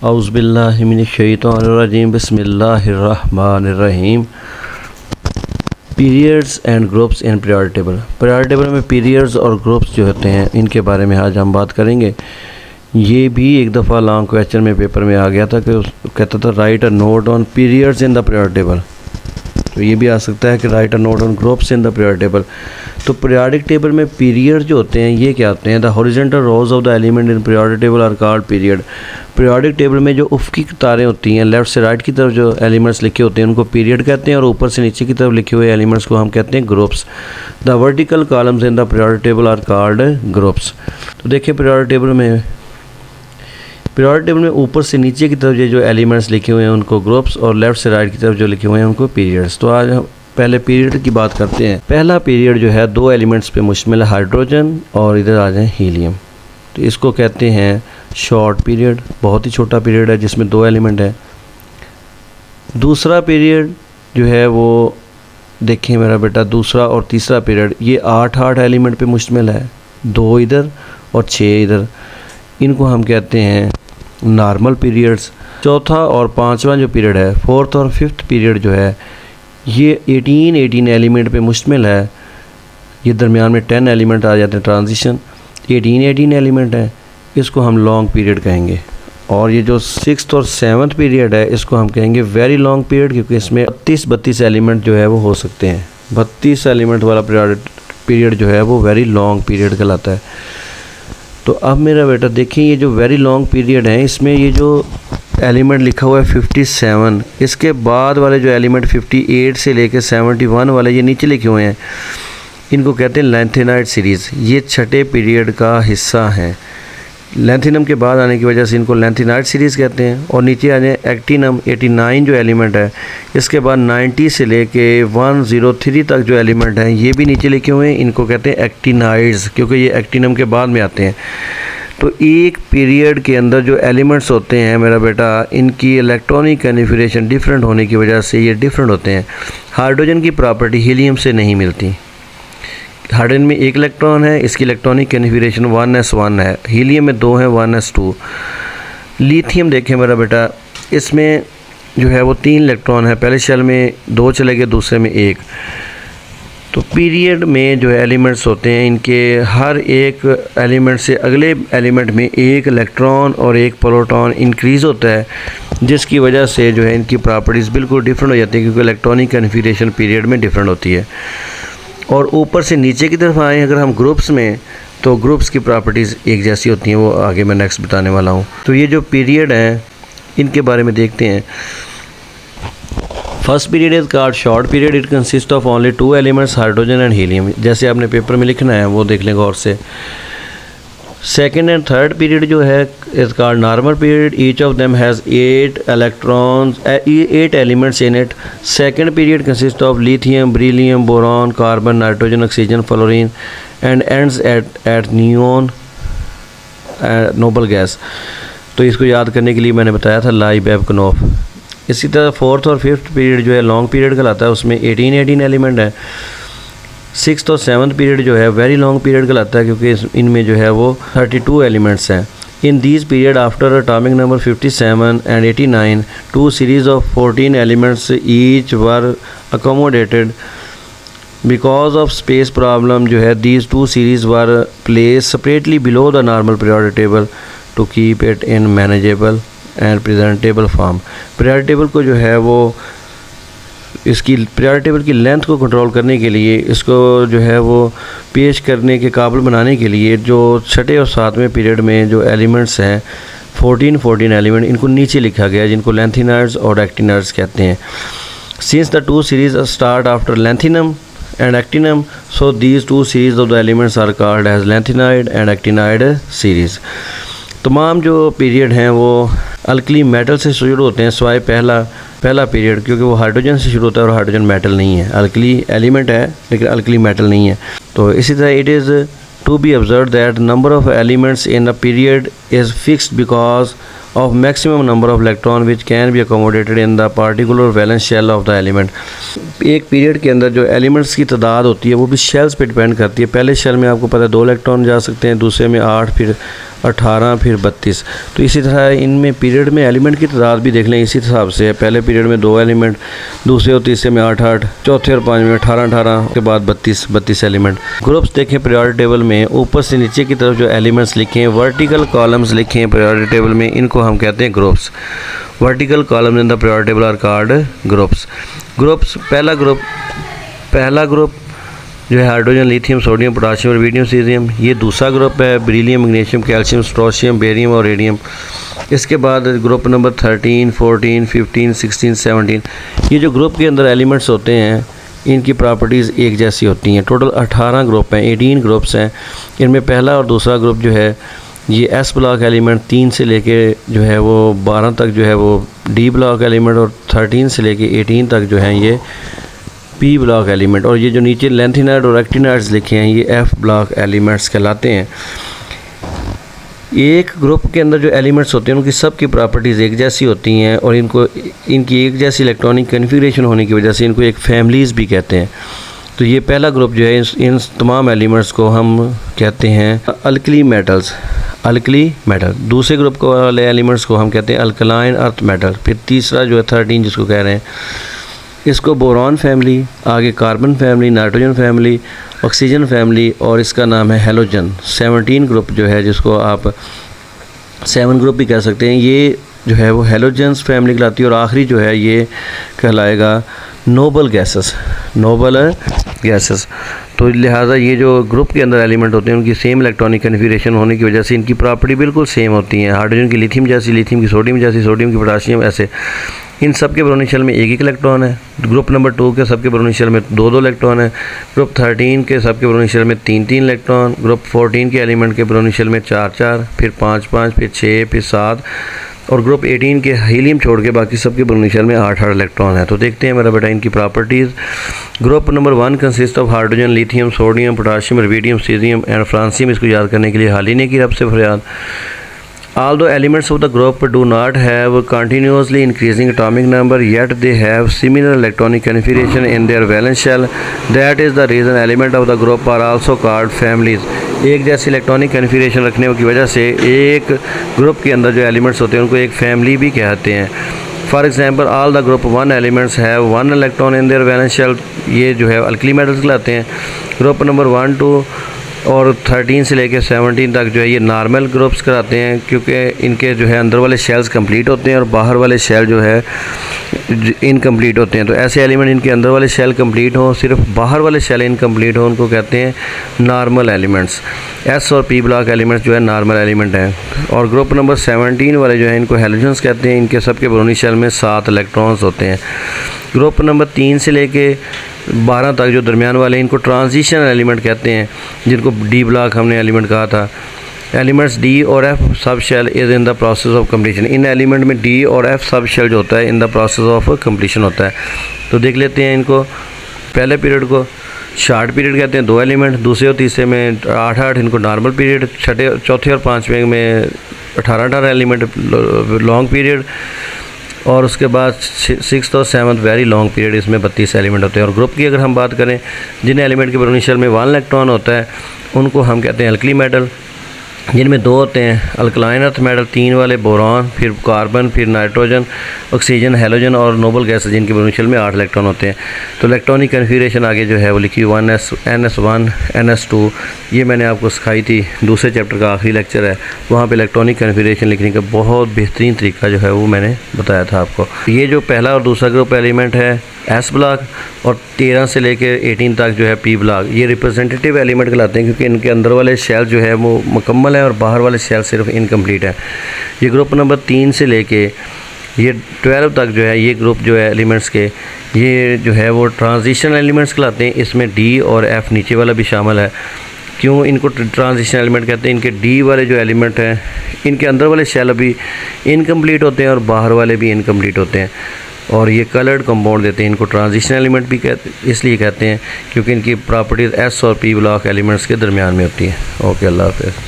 औज़ुबिल्लाहि मिनश्शैतानिर्रजीम बिस्मिल्लाहिर्रहमानिर्रहीम। Periods and groups in period table. Period table में periods और ग्रुप्स जो होते हैं इनके बारे में आज हम बात करेंगे। ये भी एक दफ़ा लॉन्ग क्वेश्चन में पेपर में आ गया था कि कहता था write a note on periods in the period table. तो ये भी आ सकता है कि write a note on groups in the period table. तो पीरियडिक टेबल में पीरियड जो होते हैं ये क्या होते हैं? The horizontal rows of the element in periodic table are called period. Periodic table में जो उफ़क़ी तारें होती हैं, लेफ़्ट से राइट की तरफ जो एलिमेंट्स लिखे होते हैं उनको पीरियड कहते हैं, और ऊपर से नीचे की तरफ लिखे हुए एलिमेंट्स को हम कहते हैं groups. The vertical columns in the periodic table are called groups. तो देखिए पीरियडिक टेबल में ऊपर से नीचे की तरफ जो एलिमेंट्स लिखे हुए हैं उनको ग्रुप्स, और लेफ़्ट से राइट की तरफ जो लिखे हुए हैं उनको पीरियड्स। तो आज हम पहले पीरियड की बात करते हैं। पहला पीरियड जो है दो एलिमेंट्स पे मुश्तमिल है, हाइड्रोजन और इधर आ जाए हीलियम। तो इसको कहते हैं शॉर्ट पीरियड, बहुत ही छोटा पीरियड है जिसमें दो एलिमेंट है। दूसरा पीरियड जो है वो देखिए मेरा बेटा, दूसरा और तीसरा पीरियड ये 8 एलिमेंट पे मुश्तमिल है, 2 इधर और 6 इधर। इनको हम कहते हैं नॉर्मल पीरियड्स। चौथा और पांचवा जो पीरियड है, फोर्थ और फिफ्थ पीरियड जो है ये 18 एलिमेंट पे मुश्तमिल है। ये दरमियान में 10 एलिमेंट आ जाते हैं, ट्रांजिशन 18 एलिमेंट है, इसको हम लॉन्ग पीरियड कहेंगे। और ये जो सिक्स्थ और सेवन्थ पीरियड है इसको हम कहेंगे वेरी लॉन्ग पीरियड, क्योंकि इसमें 32 एलिमेंट जो है वो हो सकते हैं। 32 एलिमेंट वाला पीरियड जो है वो वेरी लॉन्ग पीरियड कहलाता है। तो अब मेरा बेटा देखिए ये जो वेरी लॉन्ग पीरियड है इसमें ये जो एलिमेंट लिखा हुआ है 57, इसके बाद वाले जो एलिमेंट 58 से लेकर 71 वाले ये नीचे लिखे हुए हैं, इनको कहते हैं लैंथेनाइड सीरीज़। ये छठे पीरियड का हिस्सा हैं। लैंथिनम के बाद आने की वजह से इनको लैंथेनाइड सीरीज़ कहते हैं। और नीचे आ जाए एक्टिनम, 89 जो एलिमेंट है, इसके बाद 90 से लेके 103 तक जो एलिमेंट हैं ये भी नीचे लिखे हुए हैं, इनको कहते हैं एक्टिनाइड्स, क्योंकि ये एक्टिनम के बाद में आते हैं। तो एक पीरियड के अंदर जो एलिमेंट्स होते हैं मेरा बेटा, इनकी इलेक्ट्रॉनिक कन्फिगरेशन डिफरेंट होने की वजह से ये डिफरेंट होते हैं। हाइड्रोजन की प्रॉपर्टी हीलियम से नहीं मिलती। हाइड्रोजन में 1 इलेक्ट्रॉन है, इसकी इलेक्ट्रॉनिक कन्फिगरेशन 1s1 है। हीलियम में 2 है, 1s2। लिथियम देखें मेरा बेटा, इसमें जो है वो 3 इलेक्ट्रॉन है, पहले शेल में 2 चले गए, दूसरे में 1। तो पीरियड में जो एलिमेंट्स होते हैं इनके हर एक एलिमेंट से अगले एलिमेंट में 1 इलेक्ट्रॉन और 1 प्रोटॉन इंक्रीज़ होता है, जिसकी वजह से जो है इनकी प्रॉपर्टीज़ बिल्कुल डिफरेंट हो जाती है, क्योंकि इलेक्ट्रॉनिक कन्फिगरेशन पीरियड में डिफरेंट होती है। और ऊपर से नीचे की तरफ आएँ अगर हम ग्रुप्स में, तो ग्रुप्स की प्रॉपर्टीज़ एक जैसी होती हैं, वो आगे मैं नेक्स्ट बताने वाला हूँ। तो ये जो पीरियड हैं इनके बारे में देखते हैं। First period is called short period. It consist of only 2 elements, hydrogen and helium. जैसे आपने पेपर में लिखना है वो देख लें गौर से। सेकेंड एंड थर्ड पीरियड जो है is called normal period. Each of them has 8 electrons, 8 elements in it. Second period consist of lithium, beryllium, boron, carbon, nitrogen, oxygen, fluorine and ends at neon noble gas. तो इसको याद करने के लिए मैंने बताया था लाइबेवकनोफ। इसी तरह फोर्थ और फिफ्थ पीरियड जो है लॉन्ग पीरियड कहलाता है, उसमें 18 एलिमेंट है। सिक्स्थ और सेवन्थ पीरियड जो है वेरी लॉन्ग पीरियड कहलाता है, क्योंकि इनमें जो है वो 32 एलिमेंट्स हैं। In these period after atomic number 57 and 89 2 series of 14 elements each were accommodated because of space problem. जो है these 2 series were placed separately below the normal period table to keep it in manageable and presentable form. Period table को जो है वो इसकी period table की length को control करने के लिए, इसको जो है वो पेश करने के काबिल बनाने के लिए, जो छठे और सातवें पीरियड में जो एलिमेंट्स हैं 14 एलिमेंट, इनको नीचे लिखा गया है, जिनको लैंथिनाइड्स और एक्टिनाइड्स कहते हैं। Since the 2 series start after lanthanum and actinium, so these 2 series of the elements are called as lanthanide and actinide series. तमाम जो पीरियड हैं वो अल्कली मेटल से शुरू होते हैं, सिवाय पहला पीरियड, क्योंकि वो हाइड्रोजन से शुरू होता है और हाइड्रोजन मेटल नहीं है। अल्कली एलिमेंट है लेकिन अल्कली मेटल नहीं है। तो इसी तरह it is to be observe that number of elements in a period is fixed because of maximum number of electron which can be accommodated in the particular valence shell of the element. एक period के अंदर जो elements की तादाद होती है वो भी शेल्स पे डिपेंड करती है। पहले शेल में आपको पता है 2 इलेक्ट्रॉन जा सकते हैं, दूसरे में 8, फिर 18 फिर 32। तो इसी तरह इनमें पीरियड में एलिमेंट की तादाद भी देख लें, इसी हिसाब से है। पहले पीरियड में 2 एलिमेंट, दूसरे और तीसरे में 8-8, चौथे और पाँचवें में 18-18, के बाद 32 एलिमेंट। ग्रुप्स देखें पीरियोडिक टेबल में, ऊपर से नीचे की तरफ जो एलिमेंट्स लिखे हैं, वर्टिकल कॉलम्स लिखे हैं पीरियोडिक टेबल में, इनको हम कहते हैं groups. Vertical columns in the periodic table are called groups. पहला ग्रुप जो है हाइड्रोजन, लिथियम, सोडियम, पोटाशियम और वीडियम, सीजियम। ये दूसरा ग्रुप है beryllium, magnesium, calcium, strontium, barium और रेडियम। इसके बाद ग्रुप नंबर 13, 14, 15, 16, 17। ये जो ग्रुप के अंदर एलिमेंट्स होते हैं इनकी प्रॉपर्टीज़ एक जैसी होती हैं। टोटल 18 ग्रुप हैं, 18 ग्रुप्स हैं। इनमें पहला और दूसरा ग्रुप जो है ये एस ब्लॉक एलिमेंट 3 से लेके जो है वो 12 तक जो है वो डी ब्लॉक एलिमेंट, और 13 से लेके 18 तक जो है ये पी ब्लॉक एलिमेंट, और ये जो नीचे लेंथिनाइड और एक्टिनाइड्स लिखे हैं ये एफ ब्लॉक एलिमेंट्स कहलाते हैं। एक ग्रुप के अंदर जो एलिमेंट्स होते हैं उनकी सब की प्रॉपर्टीज़ एक जैसी होती हैं, और इनकी एक जैसी इलेक्ट्रॉनिक कन्फिगरेशन होने की वजह से इनको एक फैमिलीज़ भी कहते हैं। तो ये पहला ग्रुप जो है इन तमाम एलिमेंट्स को हम कहते हैं अल्कली मेटल्स। दूसरे ग्रुप को वाले एलिमेंट्स को हम कहते हैं अल्कलाइन अर्थ मेटल। फिर तीसरा जो है 13 जिसको कह रहे हैं इसको बोरॉन फैमिली, आगे carbon family, nitrogen family, oxygen family, और इसका नाम है हेलोजन। 17 ग्रुप जो है जिसको आप 7 ग्रुप भी कह सकते हैं, ये जो है वो हेलोजन्स फैमिली कहलाती है। और आखिरी जो है ये कहलाएगा नोबल गैसेस। तो लिहाजा ये जो ग्रुप के अंदर एलिमेंट होते हैं उनकी सेम इलेक्ट्रॉनिक कन्फिगरेशन होने की वजह से इनकी प्रॉपर्टी बिल्कुल सेम होती हैं। हाइड्रोजन की लिथियम जैसी, लिथियम की सोडियम जैसी, सोडियम की पोटाशियम, ऐसे इन सब के बोरोन शेल में एक इलेक्ट्रॉन है। ग्रुप नंबर 2 के सबके बोरोन शेल में 2 इलेक्ट्रॉन है। ग्रुप 13 के सबके बोरोन शेल में 3 इलेक्ट्रॉन। ग्रुप 14 के एलिमेंट के बोरोन शेल में 4, फिर 5, फिर 6, फिर 7, और ग्रुप 18 के हीलियम छोड़ के बाकी सबके बोरोन शेल में 8 इलेक्ट्रॉन है। तो देखते हैं मेरा बेटा इनकी properties. Group number 1 consist of hydrogen, lithium, sodium, potassium, rubidium, caesium and francium. इसको याद करने के लिए हाल ही नहीं की रब से फरियाद। Although elements of the group do not have continuously increasing atomic number, yet they have similar electronic configuration in their valence shell. That is the reason elements of the group are also called families. एक जैसी electronic configuration रखने की वजह से एक group के अंदर जो एलिमेंट्स होते हैं उनको एक फैमिली भी कहते हैं। For example all the group 1 elements have 1 electron in their valence shell. ये जो है अल्कली मेटल्स कहलाते हैं। ग्रुप नंबर 1, 2 और 13 से लेकर 17 तक जो है ये नॉर्मल ग्रुप्स कराते हैं, क्योंकि इनके जो है अंदर वाले शेल्स कंप्लीट होते हैं और बाहर वाले शेल जो है इनकम्प्लीट होते हैं। तो ऐसे एलिमेंट इनके अंदर वाले शेल कंप्लीट हों, सिर्फ बाहर वाले शेल इनकम्प्लीट हों, उनको कहते हैं नॉर्मल एलिमेंट्स। एस और पी ब्लॉक एलिमेंट्स जो है नॉर्मल एलिमेंट हैं। और ग्रुप नंबर 17 वाले जो है इनको हेलोजन्स कहते हैं। इनके सबके बोरोनी शेल में 7 इलेक्ट्रॉन्स होते हैं। ग्रुप नंबर 3 से लेके 12 तक जो दरमियान वाले इनको ट्रांजिशन एलिमेंट कहते हैं, जिनको डी ब्लॉक हमने एलिमेंट कहा था। एलिमेंट्स डी और F sub shell is in the process of completion. इन एलिमेंट में डी और एफ सब शेल जो होता है in the process of completion होता है। तो देख लेते हैं इनको। पहले पीरियड को शॉर्ट पीरियड कहते हैं, 2 एलिमेंट। दूसरे और तीसरे में 8 इनको नॉर्मल पीरियड। चौथे और पाँचवें में 18 एलिमेंट लॉन्ग पीरियड। और उसके बाद 6th और 7th वेरी लॉन्ग पीरियड, इसमें 32 एलिमेंट होते हैं। और ग्रुप की अगर हम बात करें, जिन एलिमेंट के बोरोन शेल में 1 इलेक्ट्रॉन होता है उनको हम कहते हैं अल्कली मेटल, जिनमें 2 होते हैं अल्कलाइन अर्थ मेटल, 3 वाले बोरॉन, फिर कार्बन, फिर नाइट्रोजन, ऑक्सीजन, हेलोजन और नोबल गैस, जिनके बोरोन शेल में 8 इलेक्ट्रॉन होते हैं। तो इलेक्ट्रॉनिक कन्फिगरेशन आगे जो है वो लिखी 1s, ns1, ns2। ये मैंने आपको सिखाई थी, दूसरे चैप्टर का आखिरी लेक्चर है, वहाँ पे इलेक्ट्रॉनिक कन्फिगरेशन लिखने का बहुत बेहतरीन तरीका जो है वो मैंने बताया था आपको। ये जो पहला और दूसरा ग्रुप एलिमेंट है एस ब्लॉक, और 13 से लेकर 18 तक जो है पी ब्लॉक, ये रिप्रेजेंटेटिव एलिमेंट कहलाते हैं, क्योंकि इनके अंदर वाले शेल जो है वो मुकम्मल है और बाहर वाले शेल सिर्फ इनकम्प्लीट है। ये ग्रुप नंबर 3 से लेके ये 12 तक जो है ये ग्रुप जो है एलिमेंट्स के, ये जो है वो ट्रांजिशन एलिमेंट्स कहलाते हैं। इसमें डी और एफ़ नीचे वाला भी शामिल है। क्यों इनको ट्रांजिशन एलिमेंट कहते हैं? इनके डी वाले जो एलिमेंट हैं इनके अंदर वाले शेल अभी इनकम्प्लीट होते हैं और बाहर वाले भी इनकम्प्लीट होते हैं, और ये कलर्ड कंपाउंड देते हैं। इनको ट्रांजिशन एलिमेंट भी इसलिए कहते हैं क्योंकि इनकी प्रॉपर्टीज़ एस और पी ब्लॉक एलिमेंट्स के दरमियान में होती है। ओके, अल्लाह हाफ़िज़।